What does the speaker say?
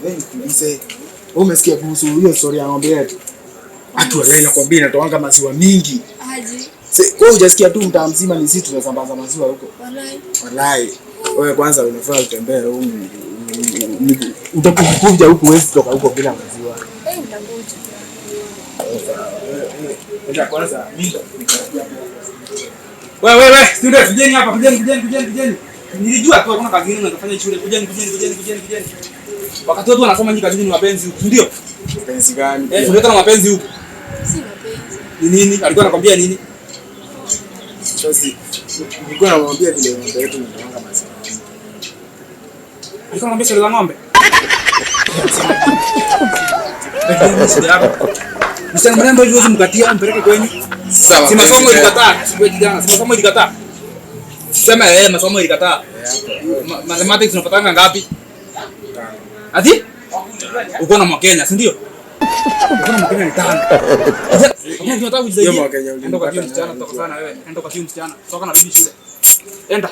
Wewe umesikia kuhusu hiyo story ya ng'ombe yetu? Watu wale nakwambia inatoanga maziwa mingi. Aje. Wewe hujasikia tu mtaa mzima ni sisi tunasambaza maziwa huko. Wallahi. Wewe kwanza unafaa utembee huko. Utakuja huko wewe kutoka huko bila maziwa. Nitakuja. Ndio kwanza mimi. Wewe, student kujeni hapa, kujeni. Nilijua tu hakuna kazi nyingine unafanya shule. Kujeni. Wakati watu wanasoma nyinyi kazi ni mapenzi huko, ndio? Mapenzi gani? Unataka mapenzi huko? Si mapenzi. Ni nini? Alikuwa anakuambia nini? Sasa nilikuwa namwambia vile ng'ombe yetu inatoanga maziwa. Alikuwa anambia shule za ng'ombe. Msichana mrembo hivi wewe mkatia mpeleke kwenyu. Sawa. Si masomo ilikataa, siwe kijana, si masomo ilikataa. Sema masomo ilikataa. Mathematics unapatanga ngapi? Ati? Uko na Mkenya, si ndio? Uko na Mkenya ni 5. Unataka kujisaidia? Yeye Mkenya ulienda. Enda kwa kiu msichana, toka sana wewe. Enda kwa kiu msichana. Toka na bibi shule. Enda.